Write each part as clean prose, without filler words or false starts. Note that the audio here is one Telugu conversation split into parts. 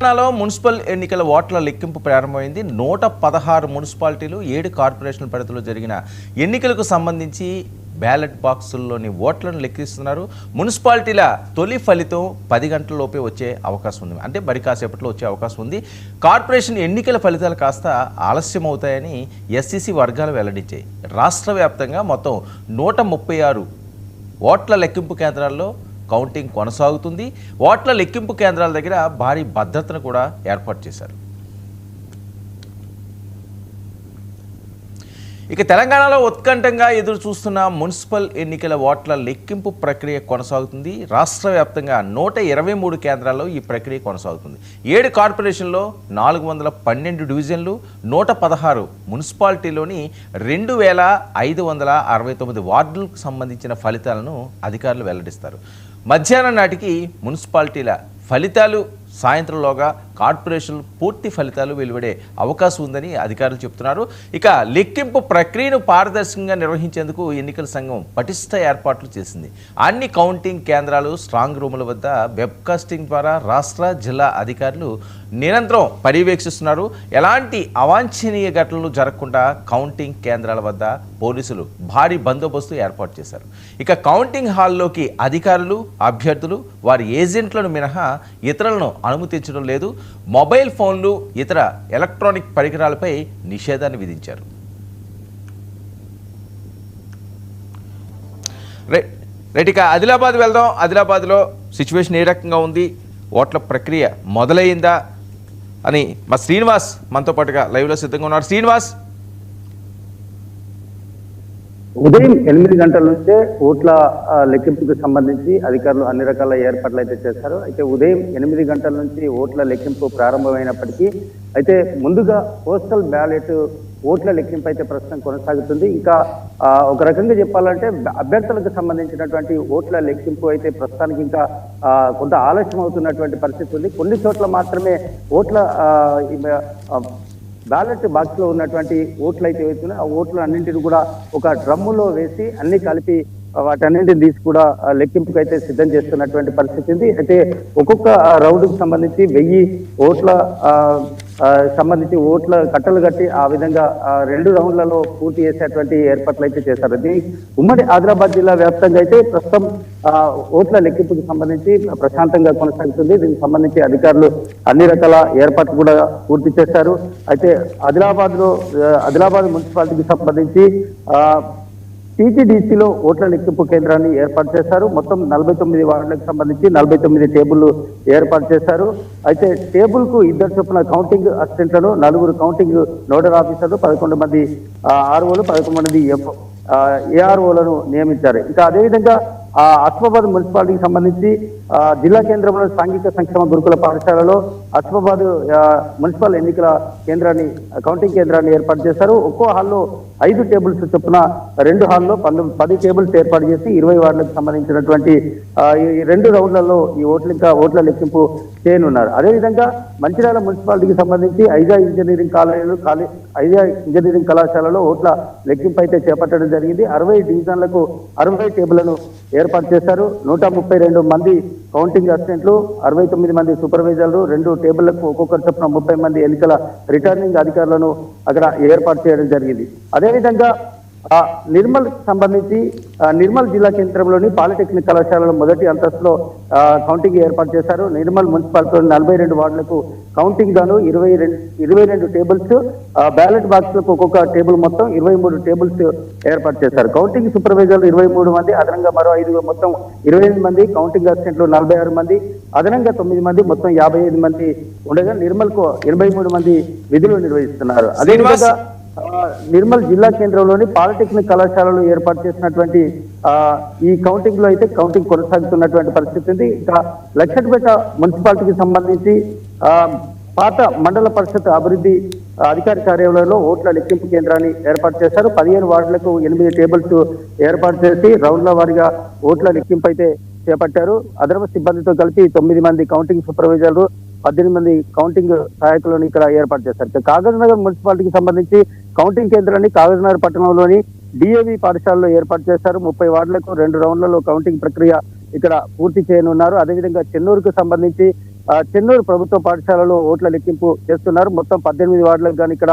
తెలంగాణలో మున్సిపల్ ఎన్నికల ఓట్ల లెక్కింపు ప్రారంభమైంది. 116 మున్సిపాలిటీలు 7 కార్పొరేషన్ల పరిధిలో జరిగిన ఎన్నికలకు సంబంధించి బ్యాలెట్ బాక్సుల్లోని ఓట్లను లెక్కిస్తున్నారు. మున్సిపాలిటీల తొలి ఫలితం 10 గంటలలోపే వచ్చే అవకాశం ఉంది, అంటే మరి కాసేపట్లో వచ్చే అవకాశం ఉంది. కార్పొరేషన్ ఎన్నికల ఫలితాలు కాస్త ఆలస్యం అవుతాయని ఎస్సీసీ వర్గాలు వెల్లడించాయి. రాష్ట్ర వ్యాప్తంగా మొత్తం 136 ఓట్ల లెక్కింపు కేంద్రాల్లో కౌంటింగ్ కొనసాగుతుంది. ఓట్ల లెక్కింపు కేంద్రాల దగ్గర భారీ భద్రతను కూడా ఏర్పాటు చేశారు. ఇక తెలంగాణలో ఉత్కంఠంగా ఎదురు చూస్తున్న మున్సిపల్ ఎన్నికల ఓట్ల లెక్కింపు ప్రక్రియ కొనసాగుతుంది. రాష్ట్ర వ్యాప్తంగా 123 కేంద్రాల్లో ఈ ప్రక్రియ కొనసాగుతుంది. 7 కార్పొరేషన్లో 412 డివిజన్లు, 116 మున్సిపాలిటీలోని 2569 వార్డులకు సంబంధించిన ఫలితాలను అధికారులు వెల్లడిస్తారు. మధ్యాహ్నం నాటికి మున్సిపాలిటీల ఫలితాలు, సాయంత్రంలోగా కార్పొరేషన్ పూర్తి ఫలితాలు వెలువడే అవకాశం ఉందని అధికారులు చెబుతున్నారు. ఇక లెక్కింపు ప్రక్రియను పారదర్శకంగా నిర్వహించేందుకు ఎన్నికల సంఘం పటిష్ట ఏర్పాట్లు చేసింది. అన్ని కౌంటింగ్ కేంద్రాలు, స్ట్రాంగ్ రూముల వద్ద వెబ్కాస్టింగ్ ద్వారా రాష్ట్ర, జిల్లా అధికారులు నిరంతరం పర్యవేక్షిస్తున్నారు. ఎలాంటి అవాంఛనీయ ఘటనలు జరగకుండా కౌంటింగ్ కేంద్రాల వద్ద పోలీసులు భారీ బందోబస్తు ఏర్పాటు చేశారు. ఇక కౌంటింగ్ హాల్లోకి అధికారులు, అభ్యర్థులు, వారి ఏజెంట్లను మినహా ఇతరులను అనుమతించడం లేదు. మొబైల్ ఫోన్లు, ఇతర ఎలక్ట్రానిక్ పరికరాలపై నిషేధాన్ని విధించారు. రైట్, ఇక ఆదిలాబాద్ వెళ్దాం. ఆదిలాబాద్లో సిచ్యువేషన్ ఏ రకంగా ఉంది, ఓట్ల ప్రక్రియ మొదలైందా అని మా శ్రీనివాస్ మనతో పాటుగా లైవ్లో సిద్ధంగా ఉన్నారు. శ్రీనివాస్, ఉదయం 8 గంటల నుంచే ఓట్ల లెక్కింపుకు సంబంధించి అధికారులు అన్ని రకాల ఏర్పాట్లు అయితే చేశారు. అయితే ఉదయం 8 గంటల నుంచి ఓట్ల లెక్కింపు ప్రారంభమైనప్పటికీ అయితే ముందుగా పోస్టల్ బ్యాలెట్ ఓట్ల లెక్కింపు అయితే ప్రస్తుతం కొనసాగుతుంది. ఇంకా ఒక రకంగా చెప్పాలంటే అభ్యర్థులకు సంబంధించినటువంటి ఓట్ల లెక్కింపు అయితే ప్రస్తుతానికి ఇంకా కొంత ఆలస్యం అవుతున్నటువంటి పరిస్థితి ఉంది. కొన్ని చోట్ల మాత్రమే ఓట్ల బ్యాలెట్ బాక్స్ లో ఉన్నటువంటి ఓట్లు అయితే వేస్తున్నాయి. ఆ ఓట్లు అన్నింటిని కూడా ఒక డ్రమ్ములో వేసి అన్ని కలిపి వాటన్నింటిని తీసి కూడా లెక్కింపుకు అయితే సిద్ధం చేస్తున్నటువంటి పరిస్థితి ఉంది. అయితే ఒక్కొక్క రౌండ్కి సంబంధించి 1000 ఓట్ల సంబంధించి ఓట్ల కట్టలు కట్టి ఆ విధంగా 2 రౌండ్లలో పూర్తి చేసేటువంటి ఏర్పాట్లు అయితే చేశారు. ఉమ్మడి ఆదిలాబాద్ జిల్లా వ్యాప్తంగా అయితే ప్రస్తుతం ఓట్ల లెక్కింపుకు సంబంధించి ప్రశాంతంగా కొనసాగుతుంది. దీనికి సంబంధించి అధికారులు అన్ని రకాల ఏర్పాట్లు కూడా పూర్తి చేశారు. అయితే ఆదిలాబాద్ మున్సిపాలిటీకి సంబంధించి టీటీడీసీలో ఓట్ల లెక్కింపు కేంద్రాన్ని ఏర్పాటు చేశారు. మొత్తం 49 వార్డులకు సంబంధించి 49 టేబుల్లు ఏర్పాటు చేశారు. అయితే టేబుల్ కు 2 చొప్పున కౌంటింగ్ అసిస్టెంట్లను, 4 కౌంటింగ్ నోడల్ ఆఫీసర్లు, 11 మంది ఆర్ఓలు, 11 మంది ఏఆర్ఓలను నియమించారు. ఇంకా అదేవిధంగా అస్మాబాద్ మున్సిపాలిటీకి సంబంధించి జిల్లా కేంద్రంలో సాంఘిక సంక్షేమ గురుకుల పాఠశాలలో అస్మాబాద్ మున్సిపల్ ఎన్నికల కేంద్రాన్ని, కౌంటింగ్ కేంద్రాన్ని ఏర్పాటు చేశారు. ఒక్కో హాల్లో 5 టేబుల్స్ చొప్పున 2 హాల్లో 10 టేబుల్స్ ఏర్పాటు చేసి 20 వార్డులకు సంబంధించినటువంటి ఈ 2 రౌండ్లలో ఈ ఓట్ల లెక్కింపు చేయనున్నారు. అదేవిధంగా మంచిర్యాల మున్సిపాలిటీకి సంబంధించి ఐజా ఇంజనీరింగ్ కళాశాలలో ఓట్ల లెక్కింపు అయితే చేపట్టడం జరిగింది. 60 డివిజన్లకు 60 టేబుల్లను ఏర్పాటు చేశారు. 132 మంది కౌంటింగ్ అసిస్టెంట్లు, 69 మంది సూపర్వైజర్లు, 2 టేబుళ్లకు ఒక్కొక్కరు చొప్పున 30 మంది ఎన్నికల రిటర్నింగ్ అధికారులను అక్కడ ఏర్పాటు చేయడం జరిగింది. అదేవిధంగా నిర్మల్ సంబంధించి నిర్మల్ జిల్లా కేంద్రంలోని పాలిటెక్నిక్ కళాశాలలో మొదటి అంతస్తులో కౌంటింగ్ ఏర్పాటు చేశారు. నిర్మల్ మున్సిపాలిటీలోని 42 వార్డులకు కౌంటింగ్ గాను 22 టేబుల్స్, బ్యాలెట్ బాక్స్లకు ఒక్కొక్క టేబుల్ మొత్తం 23 టేబుల్స్ ఏర్పాటు చేశారు. కౌంటింగ్ సూపర్వైజర్లు 23 మంది, అదనంగా మరో 5 మొత్తం 28 మంది, కౌంటింగ్ అసిస్టెంట్లు 46 మంది, అదనంగా 9 మంది, మొత్తం 55 మంది ఉండగా నిర్మల్కు 83 మంది విధులు నిర్వహిస్తున్నారు. అదేవిధంగా నిర్మల్ జిల్లా కేంద్రంలోని పాలిటెక్నిక్ కళాశాలలో ఏర్పాటు చేసినటువంటి ఈ కౌంటింగ్ లో అయితే కౌంటింగ్ కొనసాగుతున్నటువంటి పరిస్థితి ఉంది. ఇంకా లక్షట్పేట మున్సిపాలిటీకి సంబంధించి పాత మండల పరిషత్ అభివృద్ధి అధికారి కార్యాలయంలో ఓట్ల లెక్కింపు కేంద్రాన్ని ఏర్పాటు చేశారు. 15 వార్డులకు 8 టేబుల్స్ ఏర్పాటు చేసి రౌండ్ల వారీగా ఓట్ల లెక్కింపు అయితే చేపట్టారు. అదనపు సిబ్బందితో కలిపి 9 మంది కౌంటింగ్ సూపర్వైజర్లు, 18 మంది కౌంటింగ్ సహాయకులను ఇక్కడ ఏర్పాటు చేశారు. కాగజ్నగర్ మున్సిపాలిటీకి సంబంధించి కౌంటింగ్ కేంద్రాన్ని కాగజ్నగర్ పట్టణంలోని డిఏవి పాఠశాలలో ఏర్పాటు చేశారు. 30 వార్డులకు 2 రౌండ్లలో కౌంటింగ్ ప్రక్రియ ఇక్కడ పూర్తి చేయనున్నారు. అదేవిధంగా చెన్నూరుకు సంబంధించి చెన్నూరు ప్రభుత్వ పాఠశాలలో ఓట్ల లెక్కింపు చేస్తున్నారు. మొత్తం 18 వార్డులకు కానీ ఇక్కడ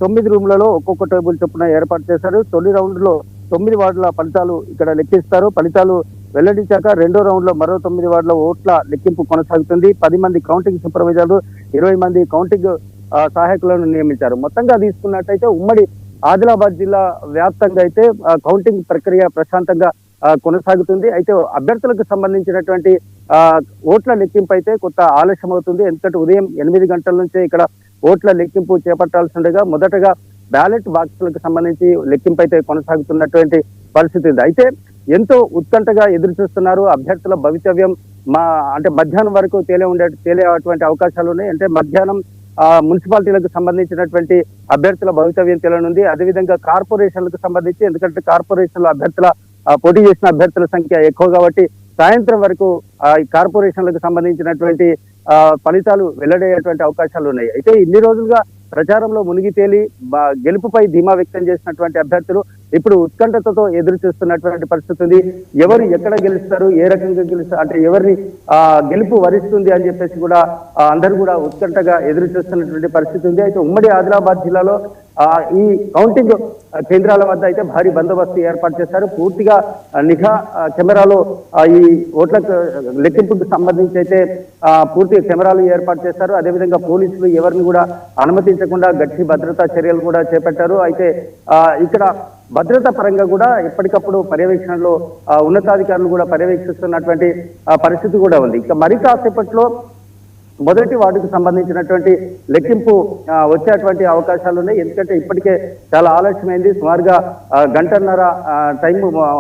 9 రూమ్లలో ఒక్కొక్క టేబుల్ చొప్పున ఏర్పాటు చేశారు. తొలి రౌండ్ లో 9 వార్డుల ఫలితాలు ఇక్కడ లెక్కిస్తారు. ఫలితాలు వెల్లడించాక రెండో రౌండ్ లో మరో 9 వార్డుల ఓట్ల లెక్కింపు కొనసాగుతుంది. 10 మంది కౌంటింగ్ సూపర్వైజర్లు, 20 మంది కౌంటింగ్ సహాయకులను నియమించారు. మొత్తంగా తీసుకున్నట్టయితే ఉమ్మడి ఆదిలాబాద్ జిల్లా వ్యాప్తంగా అయితే కౌంటింగ్ ప్రక్రియ ప్రశాంతంగా కొనసాగుతుంది. అయితే అభ్యర్థులకు సంబంధించినటువంటి ఓట్ల లెక్కింపు అయితే కొంత ఆలస్యం అవుతుంది. ఎందుకంటే ఉదయం 8 గంటల నుంచే ఇక్కడ ఓట్ల లెక్కింపు చేపట్టాల్సి ఉండగా మొదటగా బ్యాలెట్ బాక్సులకు సంబంధించి లెక్కింపు అయితే కొనసాగుతున్నటువంటి పరిస్థితి ఉంది. అయితే ఎంతో ఉత్కంఠగా ఎదురు చూస్తున్నారు. అభ్యర్థుల భవితవ్యం అంటే మధ్యాహ్నం వరకు తేలేటువంటి అవకాశాలు ఉన్నాయి. అంటే మధ్యాహ్నం మున్సిపాలిటీలకు సంబంధించినటువంటి అభ్యర్థుల భవితవ్యం తేలనుంది. అదేవిధంగా కార్పొరేషన్లకు సంబంధించి, ఎందుకంటే కార్పొరేషన్ల అభ్యర్థుల పోటీ చేసిన అభ్యర్థుల సంఖ్య ఎక్కువ కాబట్టి సాయంత్రం వరకు ఈ కార్పొరేషన్లకు సంబంధించినటువంటి ఫలితాలు వెల్లడయ్యేటువంటి అవకాశాలు ఉన్నాయి. అయితే ఇన్ని రోజులుగా ప్రచారంలో మునిగి తేలి గెలుపుపై ధీమా వ్యక్తం చేసినటువంటి అభ్యర్థులు ఇప్పుడు ఉత్కంఠతతో ఎదురు చూస్తున్నటువంటి పరిస్థితి ఉంది. ఎవరు ఎక్కడ గెలుస్తారు, ఏ రకంగా గెలుస్తారు, అంటే ఎవరిని గెలుపు వరిస్తుంది అని చెప్పేసి కూడా అందరూ కూడా ఉత్కంఠగా ఎదురు చూస్తున్నటువంటి పరిస్థితి ఉంది. అయితే ఉమ్మడి ఆదిలాబాద్ జిల్లాలో ఈ కౌంటింగ్ కేంద్రాల వద్ద అయితే భారీ బందోబస్తు ఏర్పాటు చేశారు. పూర్తిగా నిఘా కెమెరాలో ఈ ఓట్ల లెక్కింపుకు సంబంధించి అయితే పూర్తిగా కెమెరాలు ఏర్పాటు చేశారు. అదేవిధంగా పోలీసులు ఎవరిని కూడా అనుమతించకుండా గట్టి భద్రతా చర్యలు కూడా చేపట్టారు. అయితే ఇక్కడ భద్రతా పరంగా కూడా ఎప్పటికప్పుడు పర్యవేక్షణలో ఉన్నతాధికారులు కూడా పర్యవేక్షిస్తున్నటువంటి పరిస్థితి కూడా ఉంది. ఇక మరి కాసేపట్లో మొదటి వార్డుకు సంబంధించినటువంటి లెక్కింపు వచ్చేటువంటి అవకాశాలు ఉన్నాయి. ఎందుకంటే ఇప్పటికే చాలా ఆలస్యమైంది. సుమారుగా గంటన్నర టైం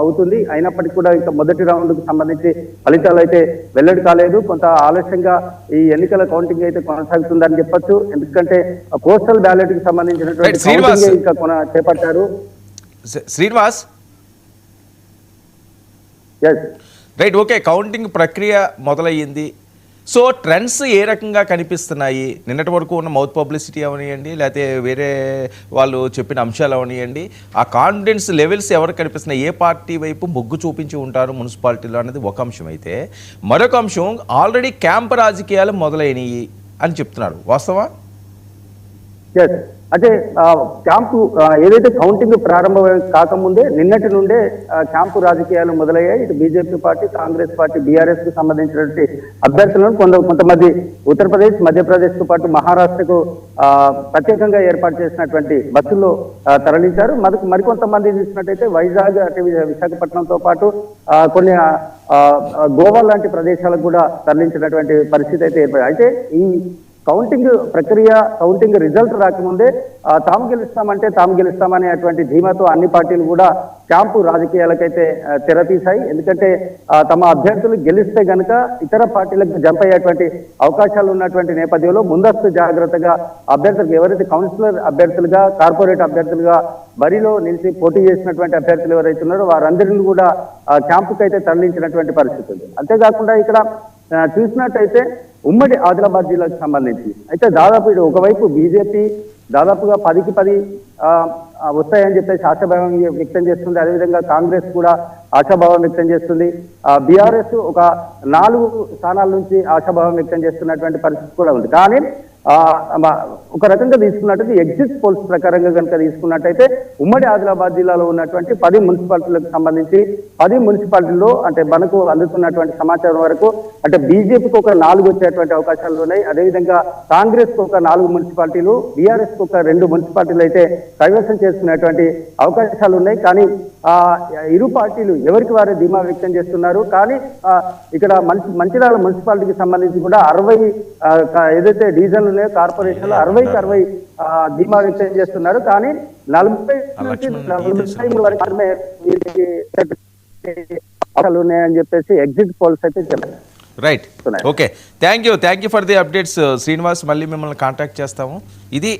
అవుతుంది. అయినప్పటికీ కూడా ఇంకా మొదటి రౌండ్కు సంబంధించి ఫలితాలు అయితే వెల్లడి కాలేదు. కొంత ఆలస్యంగా ఈ ఎన్నికల కౌంటింగ్ అయితే కొనసాగుతుందని చెప్పొచ్చు. ఎందుకంటే పోస్టల్ బ్యాలెట్ కి సంబంధించినటువంటి కౌంటింగ్ ఇంకా చేపట్టారు. శ్రీనివాస్, రైట్, ఓకే, కౌంటింగ్ ప్రక్రియ మొదలయ్యింది. సో ట్రెండ్స్ ఏ రకంగా కనిపిస్తున్నాయి? నిన్నటి వరకు ఉన్న మౌత్ పబ్లిసిటీ అవనియండి, లేకపోతే వేరే వాళ్ళు చెప్పిన అంశాలు అవనియండి, ఆ కాన్ఫిడెన్స్ లెవెల్స్ ఎవరికి కనిపిస్తున్నాయి? ఏ పార్టీ వైపు మొగ్గు చూపించి ఉంటారు మున్సిపాలిటీలో అనేది ఒక అంశం అయితే, మరొక అంశం ఆల్రెడీ క్యాంప్ రాజకీయాలు మొదలైనవి అని చెప్తున్నారు. వాస్తవా? అంటే క్యాంపు ఏదైతే కౌంటింగ్ ప్రారంభం కాకముందే నిన్నటి నుండే క్యాంపు రాజకీయాలు మొదలయ్యాయి. ఇటు BJP party, Congress party, BRS కు సంబంధించినటువంటి అభ్యర్థులను కొంతమంది ఉత్తరప్రదేశ్, మధ్యప్రదేశ్ తో పాటు మహారాష్ట్రకు ప్రత్యేకంగా ఏర్పాటు చేసినటువంటి బస్సుల్లో తరలించారు. మరికొంతమంది చూసినట్టయితే వైజాగ్, అంటే విశాఖపట్నంతో పాటు కొన్ని గోవా లాంటి ప్రదేశాలకు కూడా తరలించినటువంటి పరిస్థితి అయితే ఏర్పడింది. అయితే ఈ కౌంటింగ్ ప్రక్రియ, కౌంటింగ్ రిజల్ట్ రాకముందే తాము గెలుస్తామనేటువంటి ధీమాతో అన్ని పార్టీలు కూడా క్యాంపు రాజకీయాలకైతే తెరతీశాయి. ఎందుకంటే తమ అభ్యర్థులు గెలిస్తే గనక ఇతర పార్టీలకు జంప్ అయ్యేటువంటి అవకాశాలు ఉన్నటువంటి నేపథ్యంలో ముందస్తు జాగ్రత్తగా అభ్యర్థులకు, ఎవరైతే కౌన్సిలర్ అభ్యర్థులుగా, కార్పొరేట్ అభ్యర్థులుగా బరిలో నిలిచి పోటీ చేసినటువంటి అభ్యర్థులు ఎవరైతే ఉన్నారో వారందరినీ కూడా క్యాంపుకి అయితే తరలించినటువంటి పరిస్థితి ఉంది. అంతేకాకుండా ఇక్కడ చూసినట్టయితే ఉమ్మడి ఆదిలాబాద్ జిల్లాకు సంబంధించి అయితే దాదాపు ఒకవైపు బీజేపీ దాదాపుగా 10కి 10 వస్తాయని చెప్పేసి ఆశాభావం వ్యక్తం చేస్తుంది. అదేవిధంగా కాంగ్రెస్ కూడా ఆశాభావం వ్యక్తం చేస్తుంది. బీఆర్ఎస్ ఒక 4 స్థానాల నుంచి ఆశాభావం వ్యక్తం చేస్తున్నటువంటి పరిస్థితి కూడా ఉంది. కానీ ఒక రకంగా తీసుకున్నట్టయితే ఎగ్జిట్ పోల్స్ ప్రకారంగా కనుక తీసుకున్నట్టయితే ఉమ్మడి ఆదిలాబాద్ జిల్లాలో ఉన్నటువంటి 10 మున్సిపాలిటీలకు సంబంధించి 10 మున్సిపాలిటీల్లో అంటే మనకు అందుతున్నటువంటి సమాచారం వరకు అంటే బీజేపీకి ఒక 4 వచ్చేటువంటి అవకాశాలు ఉన్నాయి. అదేవిధంగా కాంగ్రెస్ కు ఒక 4 మున్సిపాలిటీలు, బీఆర్ఎస్ కు ఒక 2 మున్సిపాలిటీలు అయితే కైవసం చేసుకునేటువంటి అవకాశాలు ఉన్నాయి. కానీ ఇరు పార్టీలు ఎవరికి వారే ధీమా వ్యక్తం చేస్తున్నారు. కానీ ఇక్కడ మంచిర్యాల మున్సిపాలిటీకి సంబంధించి కూడా 60 ఏదైతే డివిజన్లు ఉన్నాయో కార్పొరేషన్లు 60కి 60 ధీమా వ్యక్తం చేస్తున్నారు. కానీ 40 వరకు ఉన్నాయని చెప్పేసి ఎగ్జిట్ పోల్స్ అయితే చెప్పారు. Right, okay, thank you for the updates Srinivas. మళ్ళీ మిమ్మల్ని కాంటాక్ట్ చేస్తాము. ఇది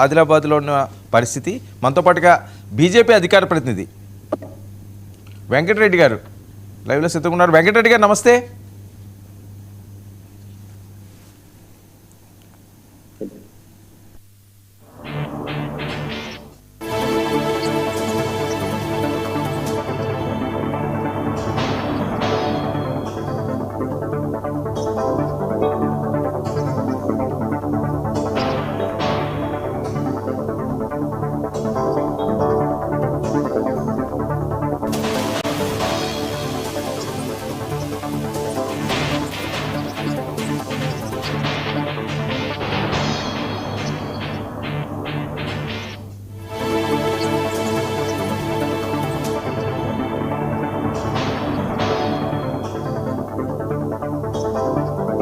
ఆదిలాబాద్లో ఉన్న పరిస్థితి. మనతో పాటుగా బీజేపీ అధికార ప్రతినిధి వెంకటరెడ్డి గారు లైవ్లో సిద్ధంగా ఉన్నారు. వెంకటరెడ్డి గారు నమస్తే.